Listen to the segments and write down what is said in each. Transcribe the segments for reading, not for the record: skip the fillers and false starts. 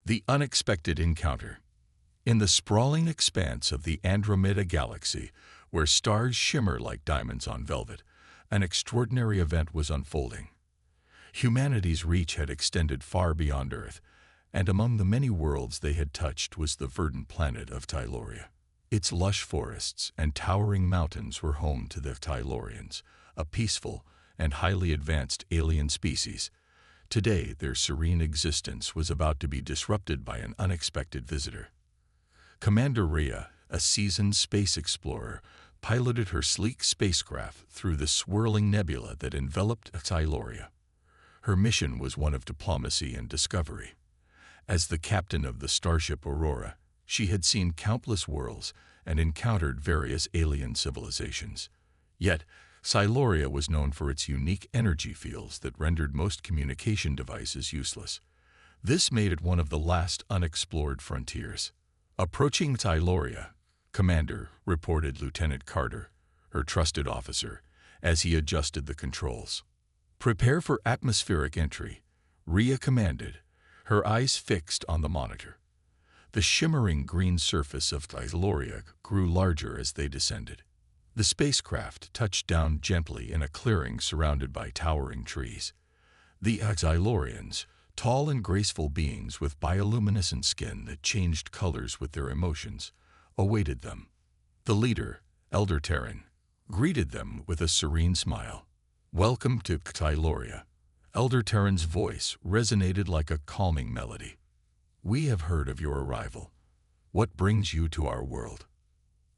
The unexpected encounter. In the sprawling expanse of the Andromeda Galaxy, where stars shimmer like diamonds on velvet, an extraordinary event was unfolding. Humanity's reach had extended far beyond Earth, and among the many worlds they had touched was the verdant planet of Tyloria. Its lush forests and towering mountains were home to the Tylorians, a peaceful and highly advanced alien species. Today, their serene existence was about to be disrupted by an unexpected visitor. Commander Rhea, a seasoned space explorer, piloted her sleek spacecraft through the swirling nebula that enveloped Tyloria. Her mission was one of diplomacy and discovery. As the captain of the starship Aurora, she had seen countless worlds and encountered various alien civilizations. Yet, Tyloria was known for its unique energy fields that rendered most communication devices useless. This made it one of the last unexplored frontiers. Approaching Tyloria, Commander, reported Lieutenant Carter, her trusted officer, as he adjusted the controls. Prepare for atmospheric entry, Rhea commanded, her eyes fixed on the monitor. The shimmering green surface of Tyloria grew larger as they descended. The spacecraft touched down gently in a clearing surrounded by towering trees. The Tylorians, tall and graceful beings with bioluminescent skin that changed colors with their emotions, awaited them. The leader, Elder Terran, greeted them with a serene smile. "Welcome to Tyloria." Elder Terran's voice resonated like a calming melody. "We have heard of your arrival. What brings you to our world?"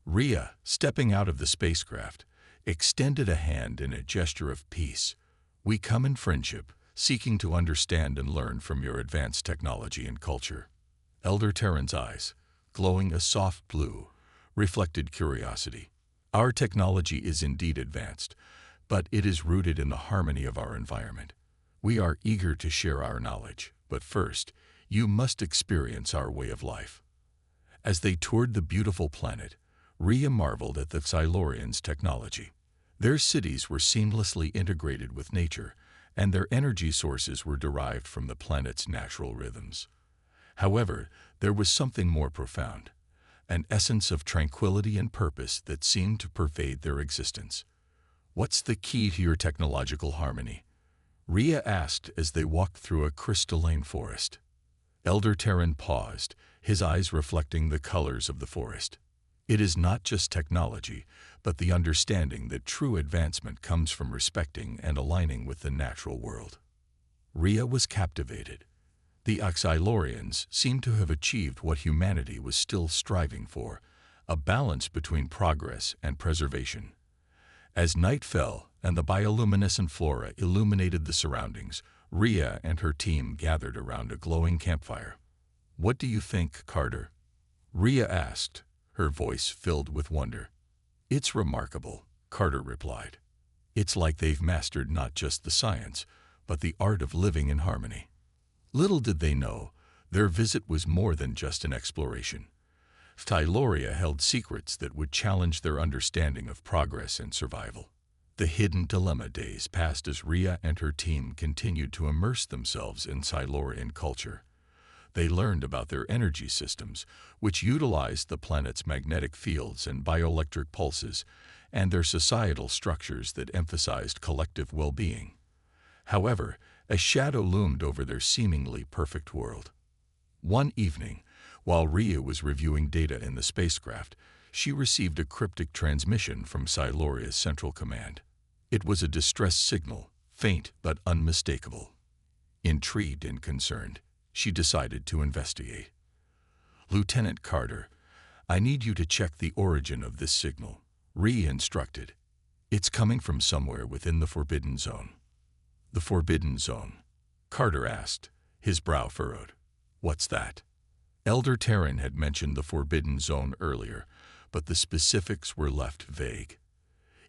Rhea, stepping out of the spacecraft, extended a hand in a gesture of peace. "We come in friendship, seeking to understand and learn from your advanced technology and culture." Elder Terran's eyes, glowing a soft blue, reflected curiosity. "Our technology is indeed advanced, but it is rooted in the harmony of our environment. We are eager to share our knowledge, but first, you must experience our way of life." As they toured the beautiful planet, Rhea marveled at the Tylorians' technology. Their cities were seamlessly integrated with nature, and their energy sources were derived from the planet's natural rhythms. However, there was something more profound, an essence of tranquility and purpose that seemed to pervade their existence. "What's the key to your technological harmony?" Rhea asked as they walked through a crystalline forest. Elder Terran paused, his eyes reflecting the colors of the forest. "It is not just technology, but the understanding that true advancement comes from respecting and aligning with the natural world." Rhea was captivated. The Tylorians seemed to have achieved what humanity was still striving for, a balance between progress and preservation. As night fell and the bioluminescent flora illuminated the surroundings, Rhea and her team gathered around a glowing campfire. "What do you think, Carter?" Rhea asked, her voice filled with wonder. "It's remarkable," Carter replied. "It's like they've mastered not just the science, but the art of living in harmony." Little did they know, their visit was more than just an exploration. Tyloria held secrets that would challenge their understanding of progress and survival. The hidden dilemma days passed as Rhea and her team continued to immerse themselves in Tylorian culture. They learned about their energy systems, which utilized the planet's magnetic fields and bioelectric pulses, and their societal structures that emphasized collective well-being. However, a shadow loomed over their seemingly perfect world. One evening, while Rhea was reviewing data in the spacecraft, she received a cryptic transmission from Tyloria's Central Command. It was a distress signal, faint but unmistakable. Intrigued and concerned, she decided to investigate. "Lieutenant Carter, I need you to check the origin of this signal," Rhea instructed. "It's coming from somewhere within the Forbidden Zone." "The Forbidden Zone?" Carter asked, his brow furrowed. "What's that?" Elder Terran had mentioned the Forbidden Zone earlier, but the specifics were left vague.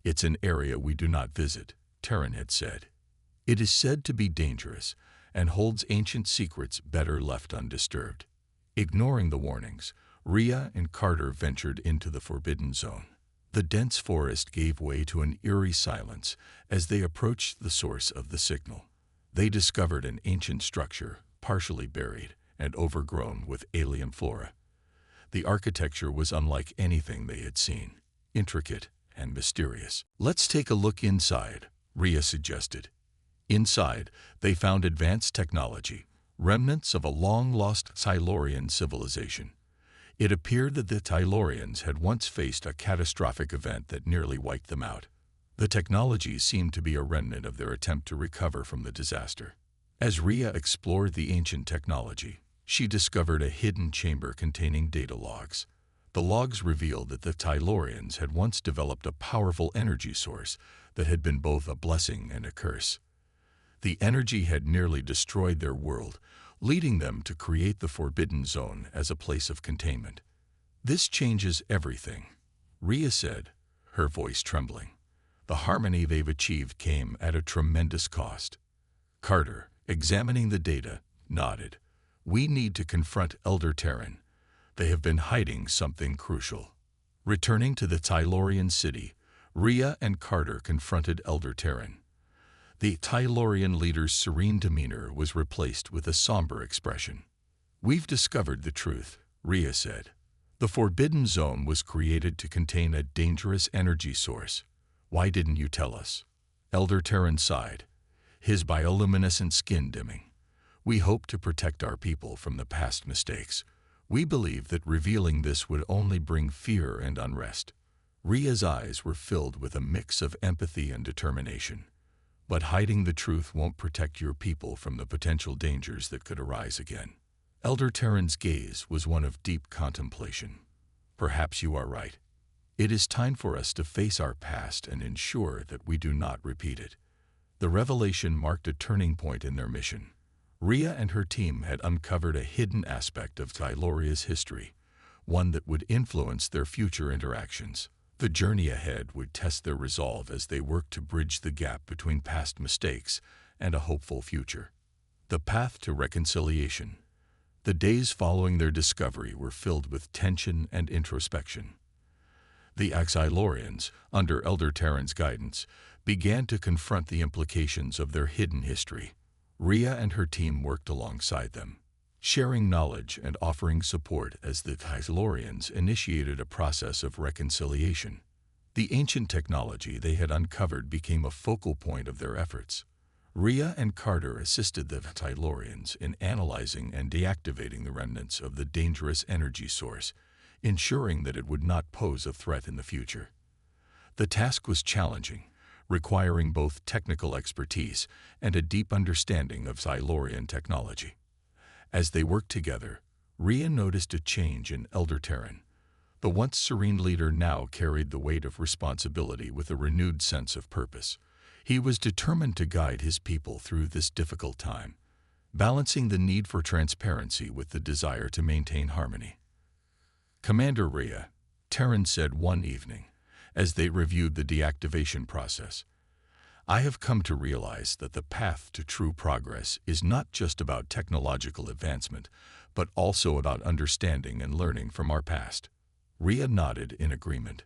"It's an area we do not visit," Terran had said. "It is said to be dangerous and holds ancient secrets better left undisturbed." Ignoring the warnings, Rhea and Carter ventured into the Forbidden Zone. The dense forest gave way to an eerie silence as they approached the source of the signal. They discovered an ancient structure, partially buried, and overgrown with alien flora. The architecture was unlike anything they had seen, intricate and mysterious. "Let's take a look inside," Rhea suggested. Inside, they found advanced technology, remnants of a long-lost Silurian civilization. It appeared that the Silurians had once faced a catastrophic event that nearly wiped them out. The technology seemed to be a remnant of their attempt to recover from the disaster. As Rhea explored the ancient technology, she discovered a hidden chamber containing data logs. The logs revealed that the Silurians had once developed a powerful energy source that had been both a blessing and a curse. The energy had nearly destroyed their world, leading them to create the Forbidden Zone as a place of containment. "This changes everything," Rhea said, her voice trembling. "The harmony they've achieved came at a tremendous cost." Carter, examining the data, nodded. "We need to confront Elder Terran. They have been hiding something crucial." Returning to the Silurian city, Rhea and Carter confronted Elder Terran. The Silurian leader's serene demeanor was replaced with a somber expression. "We've discovered the truth," Rhea said. "The Forbidden Zone was created to contain a dangerous energy source. Why didn't you tell us?" Elder Terran sighed, his bioluminescent skin dimming. "We hope to protect our people from the past mistakes. We believe that revealing this would only bring fear and unrest." Rhea's eyes were filled with a mix of empathy and determination. "But hiding the truth won't protect your people from the potential dangers that could arise again." Elder Terran's gaze was one of deep contemplation. "Perhaps you are right. It is time for us to face our past and ensure that we do not repeat it." The revelation marked a turning point in their mission. Rhea and her team had uncovered a hidden aspect of Siluria's history, one that would influence their future interactions. The journey ahead would test their resolve as they worked to bridge the gap between past mistakes and a hopeful future. The path to reconciliation. The days following their discovery were filled with tension and introspection. The Silurians, under Elder Terran's guidance, began to confront the implications of their hidden history. Rhea and her team worked alongside them, sharing knowledge and offering support as the Silurians initiated a process of reconciliation. The ancient technology they had uncovered became a focal point of their efforts. Rhea and Carter assisted the Silurians in analyzing and deactivating the remnants of the dangerous energy source, ensuring that it would not pose a threat in the future. The task was challenging, requiring both technical expertise and a deep understanding of Silurian technology. As they worked together, Rhea noticed a change in Elder Terran. The once serene leader now carried the weight of responsibility with a renewed sense of purpose. He was determined to guide his people through this difficult time, balancing the need for transparency with the desire to maintain harmony. "Commander Rhea," Terran said one evening, as they reviewed the deactivation process, "I have come to realize that the path to true progress is not just about technological advancement, but also about understanding and learning from our past." Rhea nodded in agreement.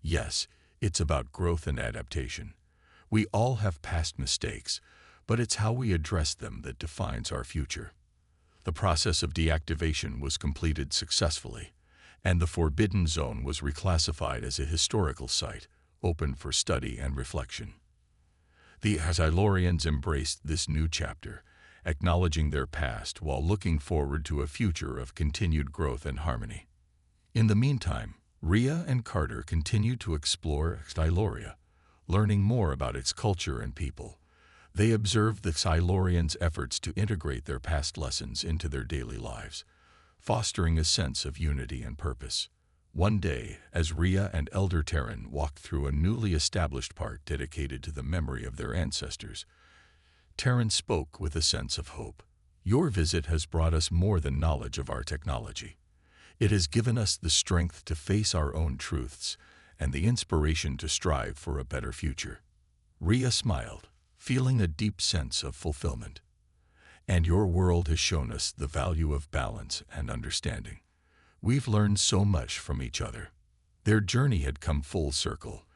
"Yes, it's about growth and adaptation. We all have past mistakes, but it's how we address them that defines our future." The process of deactivation was completed successfully, and the Forbidden Zone was reclassified as a historical site, open for study and reflection. The Silurians embraced this new chapter, acknowledging their past while looking forward to a future of continued growth and harmony. In the meantime, Rhea and Carter continued to explore Siluria, learning more about its culture and people. They observed the Silurians' efforts to integrate their past lessons into their daily lives, fostering a sense of unity and purpose. One day, as Rhea and Elder Terran walked through a newly established park dedicated to the memory of their ancestors, Terran spoke with a sense of hope. "Your visit has brought us more than knowledge of our technology. It has given us the strength to face our own truths and the inspiration to strive for a better future." Rhea smiled, feeling a deep sense of fulfillment. "And your world has shown us the value of balance and understanding. We've learned so much from each other." Their journey had come full circle.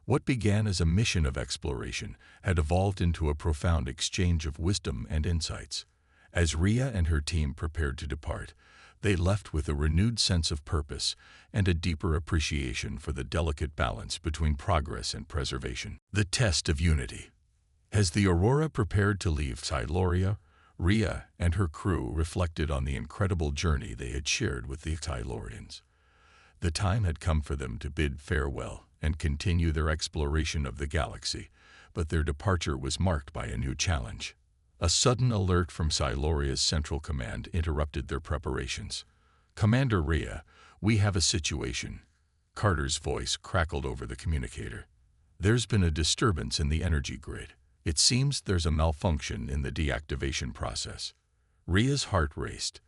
What began as a mission of exploration had evolved into a profound exchange of wisdom and insights. As Rhea and her team prepared to depart, they left with a renewed sense of purpose and a deeper appreciation for the delicate balance between progress and preservation. The test of unity. As the Aurora prepared to leave Siloria, Rhea and her crew reflected on the incredible journey they had shared with the Silurians. The time had come for them to bid farewell and continue their exploration of the galaxy, but their departure was marked by a new challenge. A sudden alert from Siloria's Central Command interrupted their preparations. "Commander Rhea, we have a situation." Carter's voice crackled over the communicator. "There's been a disturbance in the energy grid. It seems there's a malfunction in the deactivation process." Rhea's heart raced.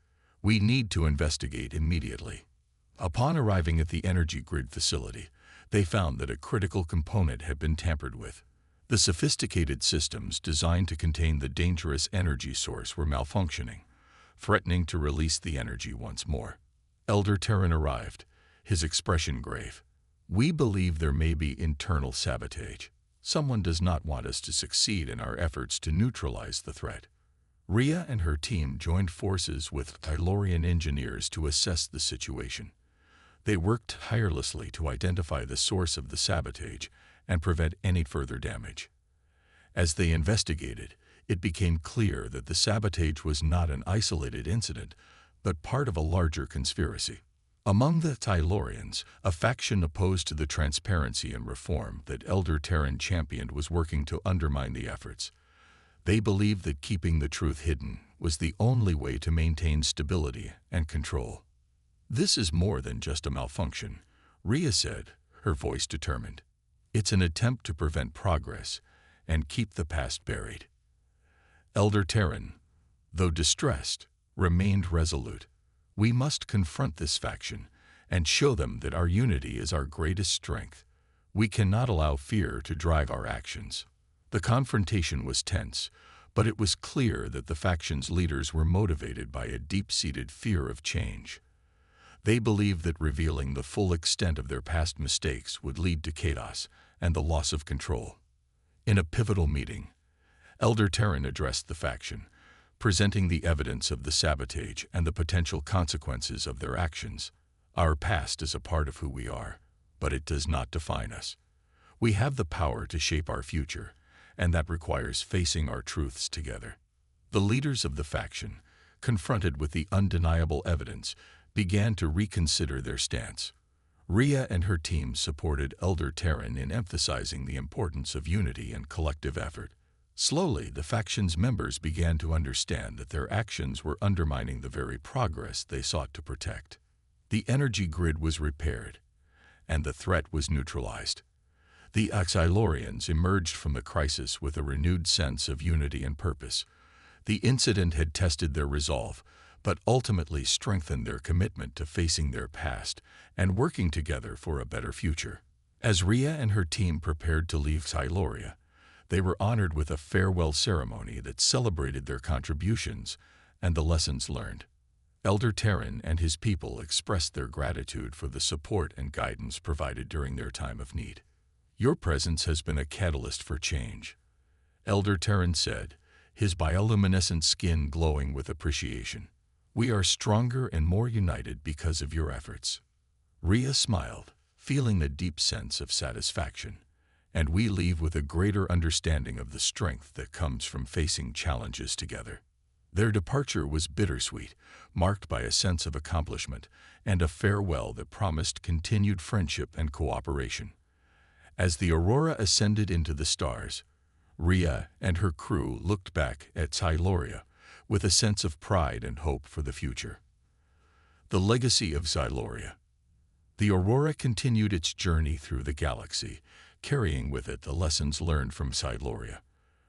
"We need to investigate immediately." Upon arriving at the energy grid facility, they found that a critical component had been tampered with. The sophisticated systems designed to contain the dangerous energy source were malfunctioning, threatening to release the energy once more. Elder Terran arrived, his expression grave. "We believe there may be internal sabotage. Someone does not want us to succeed in our efforts to neutralize the threat." Rhea and her team joined forces with Tylorian engineers to assess the situation. They worked tirelessly to identify the source of the sabotage and prevent any further damage. As they investigated, it became clear that the sabotage was not an isolated incident, but part of a larger conspiracy. Among the Tylorians, a faction opposed to the transparency and reform that Elder Terran championed was working to undermine the efforts. They believed that keeping the truth hidden was the only way to maintain stability and control. "This is more than just a malfunction," Rhea said, her voice determined. "It's an attempt to prevent progress and keep the past buried." Elder Terran, though distressed, remained resolute. "We must confront this faction and show them that our unity is our greatest strength. We cannot allow fear to drive our actions." The confrontation was tense, but it was clear that the faction's leaders were motivated by a deep-seated fear of change. They believed that revealing the full extent of their past mistakes would lead to chaos and the loss of control. In a pivotal meeting, Elder Terran addressed the faction, presenting the evidence of the sabotage and the potential consequences of their actions. "Our past is a part of who we are, but it does not define us. We have the power to shape our future, and that requires facing our truths together." The leaders of the faction, confronted with the undeniable evidence, began to reconsider their stance. Rhea and her team supported Elder Terran in emphasizing the importance of unity and collective effort. Slowly, the faction's members began to understand that their actions were undermining the very progress they sought to protect. The energy grid was repaired, and the threat was neutralized. The Silorians emerged from the crisis with a renewed sense of unity and purpose. The incident had tested their resolve, but ultimately strengthened their commitment to facing their past and working together for a better future. As Rhea and her team prepared to leave Siloria, they were honored with a farewell ceremony that celebrated their contributions and the lessons learned. Elder Terran and his people expressed their gratitude for the support and guidance provided during their time of need. "Your presence has been a catalyst for change," Elder Terran said, his bioluminescent skin glowing with appreciation. "We are stronger and more united because of your efforts." Rhea smiled, feeling a deep sense of satisfaction. "And we leave with a greater understanding of the strength that comes from facing challenges together." Their departure was bittersweet, marked by a sense of accomplishment and a farewell that promised continued friendship and cooperation. As the Aurora ascended into the stars, Rhea and her crew looked back at Siloria with a sense of pride and hope for the future. The legacy of Siloria. The Aurora continued its journey through the galaxy, carrying with it the lessons learned from Siloria.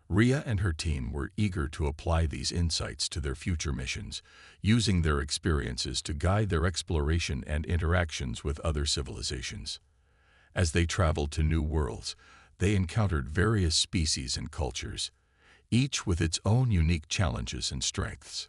Rhea and her team were eager to apply these insights to their future missions, using their experiences to guide their exploration and interactions with other civilizations. As they traveled to new worlds, they encountered various species and cultures, each with its own unique challenges and strengths.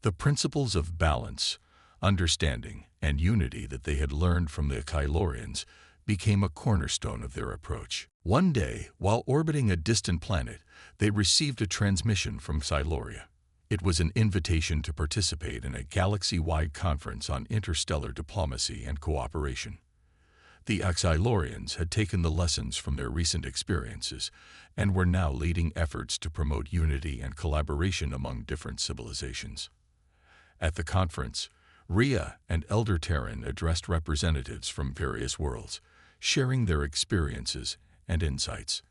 The principles of balance, understanding, and unity that they had learned from the Silorians became a cornerstone of their approach. One day, while orbiting a distant planet, they received a transmission from Siloria. It was an invitation to participate in a galaxy-wide conference on interstellar diplomacy and cooperation. The Xylorians had taken the lessons from their recent experiences and were now leading efforts to promote unity and collaboration among different civilizations. At the conference, Rhea and Elder Terran addressed representatives from various worlds, sharing their experiences and insights.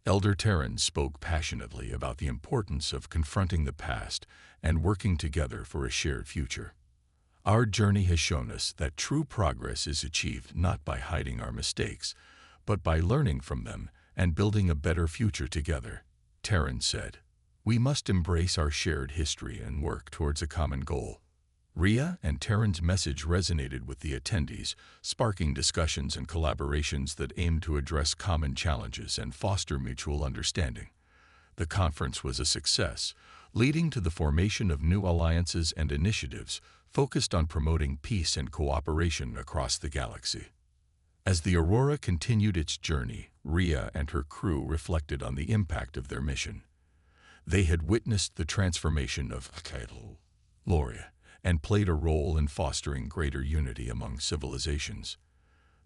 Elder Terran spoke passionately about the importance of confronting the past and working together for a shared future. Our journey has shown us that true progress is achieved not by hiding our mistakes, but by learning from them and building a better future together, Terran said. We must embrace our shared history and work towards a common goal. Rhea and Terran's message resonated with the attendees, sparking discussions and collaborations that aimed to address common challenges and foster mutual understanding. The conference was a success, leading to the formation of new alliances and initiatives focused on promoting peace and cooperation across the galaxy. As the Aurora continued its journey, Rhea and her crew reflected on the impact of their mission. They had witnessed the transformation of Loria and played a role in fostering greater unity among civilizations.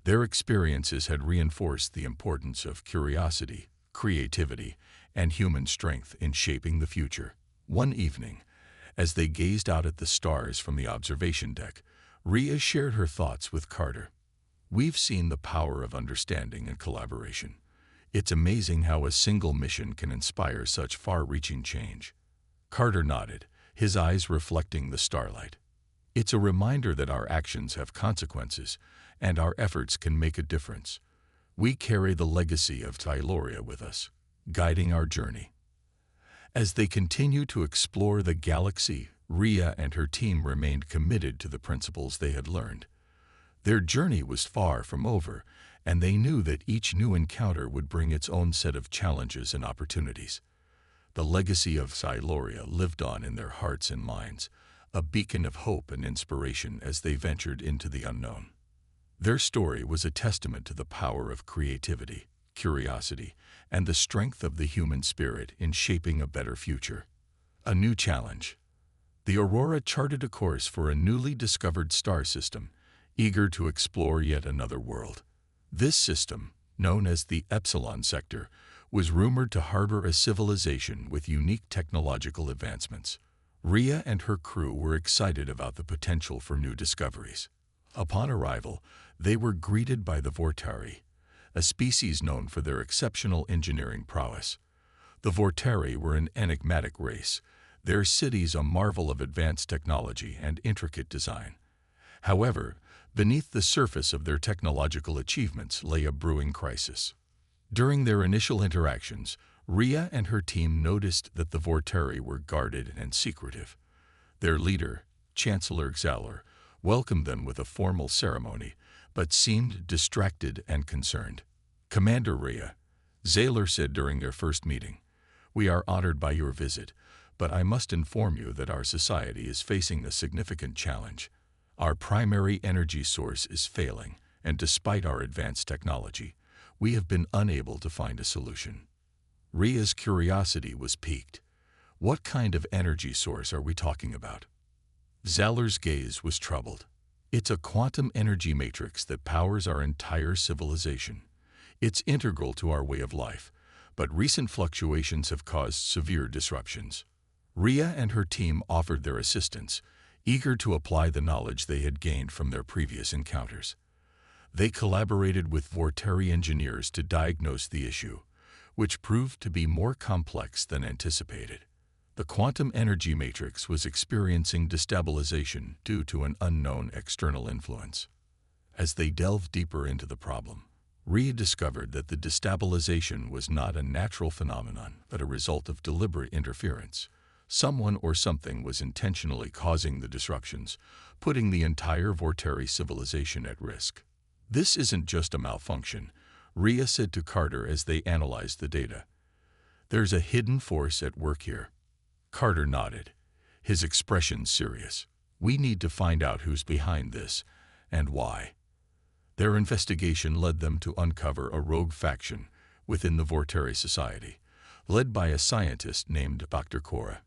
Their experiences had reinforced the importance of curiosity, creativity, and human strength in shaping the future. One evening, as they gazed out at the stars from the observation deck, Rhea shared her thoughts with Carter. We've seen the power of understanding and collaboration. It's amazing how a single mission can inspire such far-reaching change. Carter nodded, his eyes reflecting the starlight. It's a reminder that our actions have consequences, and our efforts can make a difference. We carry the legacy of Tyloria with us, guiding our journey. As they continued to explore the galaxy, Rhea and her team remained committed to the principles they had learned. Their journey was far from over, and they knew that each new encounter would bring its own set of challenges and opportunities. The legacy of Tyloria lived on in their hearts and minds, a beacon of hope and inspiration as they ventured into the unknown. Their story was a testament to the power of creativity, curiosity, and the strength of the human spirit in shaping a better future. A new challenge. The Aurora charted a course for a newly discovered star system, eager to explore yet another world. This system, known as the Epsilon Sector, was rumored to harbor a civilization with unique technological advancements. Rhea and her crew were excited about the potential for new discoveries. Upon arrival, they were greeted by the Vortari, a species known for their exceptional engineering prowess. The Vortari were an enigmatic race, their cities a marvel of advanced technology and intricate design. However, beneath the surface of their technological achievements lay a brewing crisis. During their initial interactions, Rhea and her team noticed that the Vortari were guarded and secretive. Their leader, Chancellor Xalor, welcomed them with a formal ceremony, but seemed distracted and concerned. Commander Rhea, Xalor said during their first meeting, "We are honored by your visit, but I must inform you that our society is facing a significant challenge. Our primary energy source is failing, and despite our advanced technology, we have been unable to find a solution." Rhea's curiosity was piqued. What kind of energy source are we talking about? Xalor's gaze was troubled. It's a quantum energy matrix that powers our entire civilization. It's integral to our way of life, but recent fluctuations have caused severe disruptions. Rhea and her team offered their assistance, eager to apply the knowledge they had gained from their previous encounters. They collaborated with Vortari engineers to diagnose the issue, which proved to be more complex than anticipated. The quantum energy matrix was experiencing destabilization due to an unknown external influence. As they delved deeper into the problem, Rhea discovered that the destabilization was not a natural phenomenon, but a result of deliberate interference. Someone or something was intentionally causing the disruptions, putting the entire Vortari civilization at risk. "This isn't just a malfunction," Rhea said to Carter as they analyzed the data. "There's a hidden force at work here." Carter nodded, his expression serious. "We need to find out who's behind this, and why." Their investigation led them to uncover a rogue faction within the Vortari society, led by a scientist named Dr. Cora.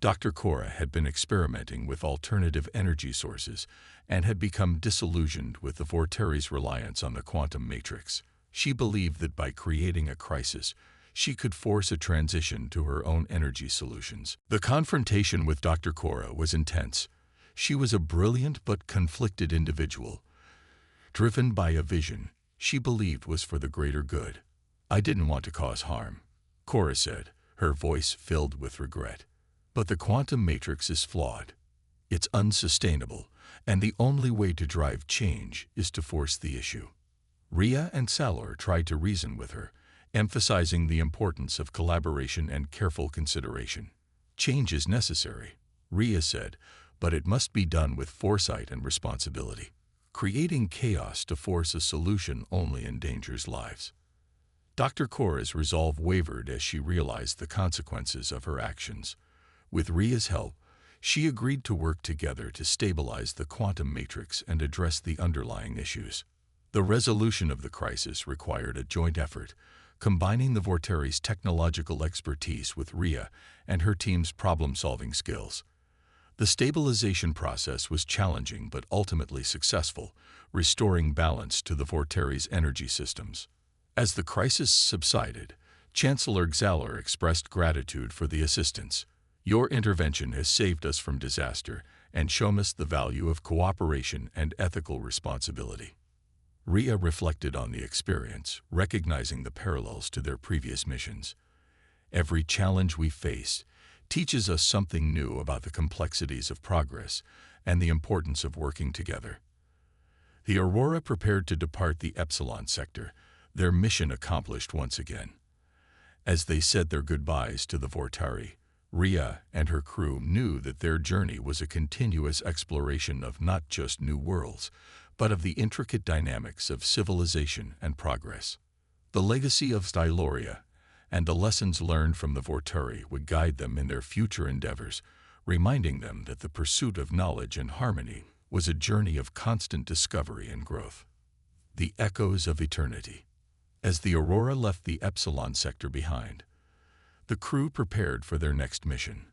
Dr. Cora had been experimenting with alternative energy sources and had become disillusioned with the Vorteri's reliance on the quantum matrix. She believed that by creating a crisis, she could force a transition to her own energy solutions. The confrontation with Dr. Cora was intense. She was a brilliant but conflicted individual, driven by a vision she believed was for the greater good. "I didn't want to cause harm," Cora said, her voice filled with regret. "But the quantum matrix is flawed. It's unsustainable, and the only way to drive change is to force the issue." Rhea and Salor tried to reason with her, emphasizing the importance of collaboration and careful consideration. "Change is necessary," Rhea said, "but it must be done with foresight and responsibility. Creating chaos to force a solution only endangers lives." Dr. Cora's resolve wavered as she realized the consequences of her actions. With Rhea's help, she agreed to work together to stabilize the quantum matrix and address the underlying issues. The resolution of the crisis required a joint effort, combining the Vorteri's technological expertise with Rhea and her team's problem-solving skills. The stabilization process was challenging but ultimately successful, restoring balance to the Vorteri's energy systems. As the crisis subsided, Chancellor Xalor expressed gratitude for the assistance. "Your intervention has saved us from disaster and shown us the value of cooperation and ethical responsibility." Rhea reflected on the experience, recognizing the parallels to their previous missions. "Every challenge we face teaches us something new about the complexities of progress and the importance of working together." The Aurora prepared to depart the Epsilon sector, their mission accomplished once again. As they said their goodbyes to the Vortari, Rhea and her crew knew that their journey was a continuous exploration of not just new worlds, but of the intricate dynamics of civilization and progress. The legacy of Styloria and the lessons learned from the Vortari would guide them in their future endeavors, reminding them that the pursuit of knowledge and harmony was a journey of constant discovery and growth. The echoes of eternity. As the Aurora left the Epsilon sector behind, the crew prepared for their next mission.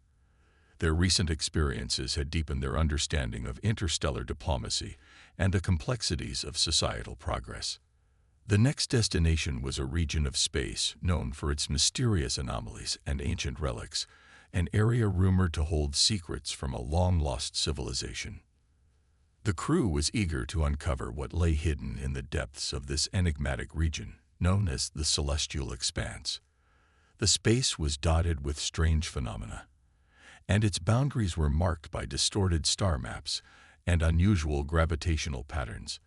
Their recent experiences had deepened their understanding of interstellar diplomacy and the complexities of societal progress. The next destination was a region of space known for its mysterious anomalies and ancient relics, an area rumored to hold secrets from a long-lost civilization. The crew was eager to uncover what lay hidden in the depths of this enigmatic region, known as the Celestial Expanse. The space was dotted with strange phenomena, and its boundaries were marked by distorted star maps and unusual gravitational patterns.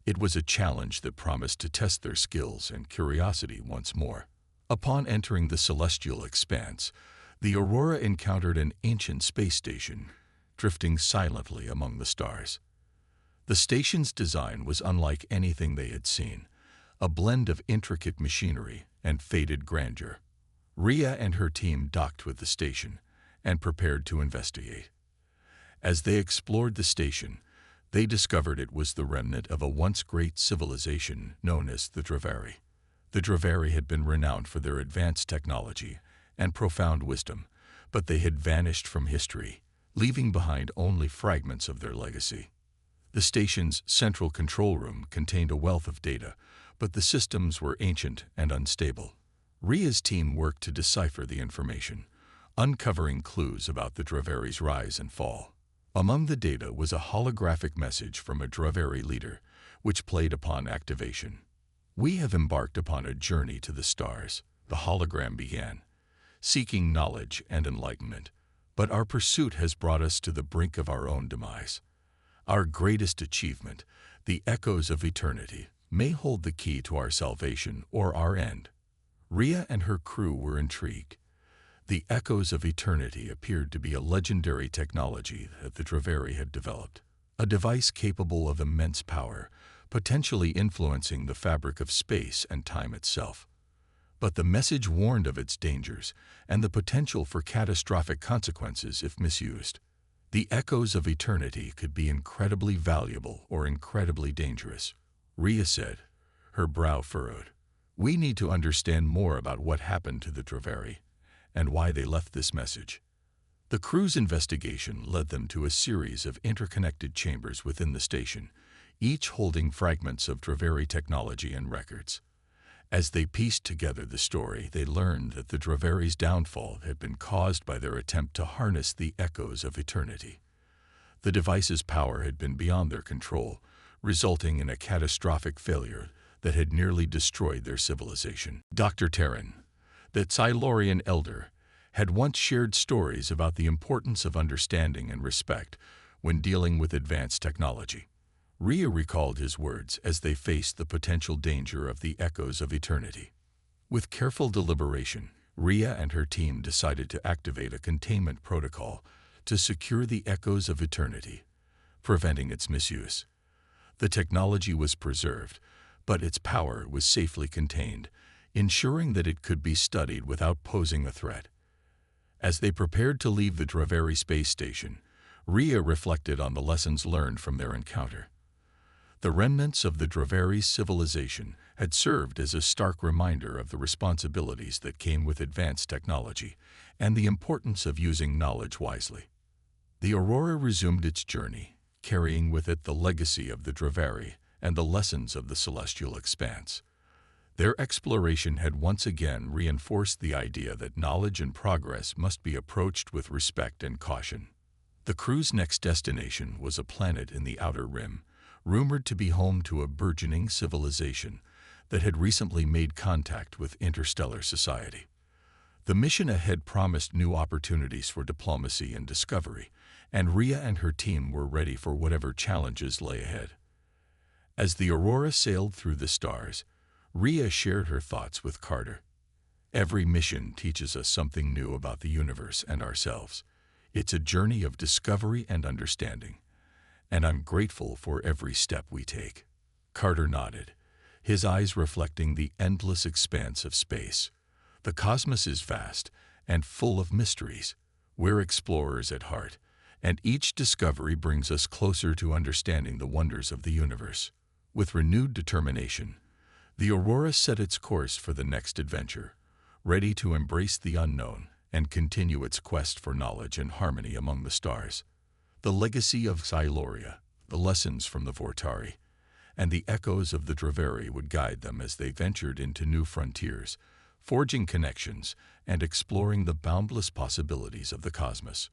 It was a challenge that promised to test their skills and curiosity once more. Upon entering the Celestial Expanse, the Aurora encountered an ancient space station, drifting silently among the stars. The station's design was unlike anything they had seen, a blend of intricate machinery and faded grandeur. Rhea and her team docked with the station and prepared to investigate. As they explored the station, they discovered it was the remnant of a once great civilization known as the Dravari. The Dravari had been renowned for their advanced technology and profound wisdom, but they had vanished from history, leaving behind only fragments of their legacy. The station's central control room contained a wealth of data, but the systems were ancient and unstable. Rhea's team worked to decipher the information, uncovering clues about the Dravari's rise and fall. Among the data was a holographic message from a Dravari leader, which played upon activation. "We have embarked upon a journey to the stars," the hologram began, "seeking knowledge and enlightenment, but our pursuit has brought us to the brink of our own demise. Our greatest achievement, the echoes of eternity, may hold the key to our salvation or our end." Rhea and her crew were intrigued. The echoes of eternity appeared to be a legendary technology that the Dravari had developed, a device capable of immense power, potentially influencing the fabric of space and time itself. But the message warned of its dangers and the potential for catastrophic consequences if misused. The echoes of eternity could be incredibly valuable or incredibly dangerous, Rhea said, her brow furrowed. "We need to understand more about what happened to the Dravari and why they left this message." The crew's investigation led them to a series of interconnected chambers within the station, each holding fragments of Draveri technology and records. As they pieced together the story, they learned that the Draveri's downfall had been caused by their attempt to harness the echoes of eternity. The device's power had been beyond their control, resulting in a catastrophic failure that had nearly destroyed their civilization. Dr. Terran, the Silurian elder, had once shared stories about the importance of understanding and respect when dealing with advanced technology. Rhea recalled his words as they faced the potential danger of the echoes of eternity. With careful deliberation, Rhea and her team decided to activate a containment protocol to secure the echoes of eternity, preventing its misuse. The technology was preserved, but its power was safely contained, ensuring that it could be studied without posing a threat. As they prepared to leave the Draveri space station, Rhea reflected on the lessons learned from their encounter. The remnants of the Draveri civilization had served as a stark reminder of the responsibilities that came with advanced technology and the importance of using knowledge wisely. The Aurora resumed its journey, carrying with it the legacy of the Draveri and the lessons of the celestial expanse. Their exploration had once again reinforced the idea that knowledge and progress must be approached with respect and caution. The crew's next destination was a planet in the Outer Rim, rumored to be home to a burgeoning civilization that had recently made contact with interstellar society. The mission ahead promised new opportunities for diplomacy and discovery, and Rhea and her team were ready for whatever challenges lay ahead. As the Aurora sailed through the stars, Rhea shared her thoughts with Carter. Every mission teaches us something new about the universe and ourselves. It's a journey of discovery and understanding, and I'm grateful for every step we take. Carter nodded, his eyes reflecting the endless expanse of space. The cosmos is vast and full of mysteries. We're explorers at heart, and each discovery brings us closer to understanding the wonders of the universe. With renewed determination, the Aurora set its course for the next adventure, ready to embrace the unknown and continue its quest for knowledge and harmony among the stars. The legacy of Siluria, the lessons from the Vortari, and the echoes of the Draveri would guide them as they ventured into new frontiers, forging connections and exploring the boundless possibilities of the cosmos.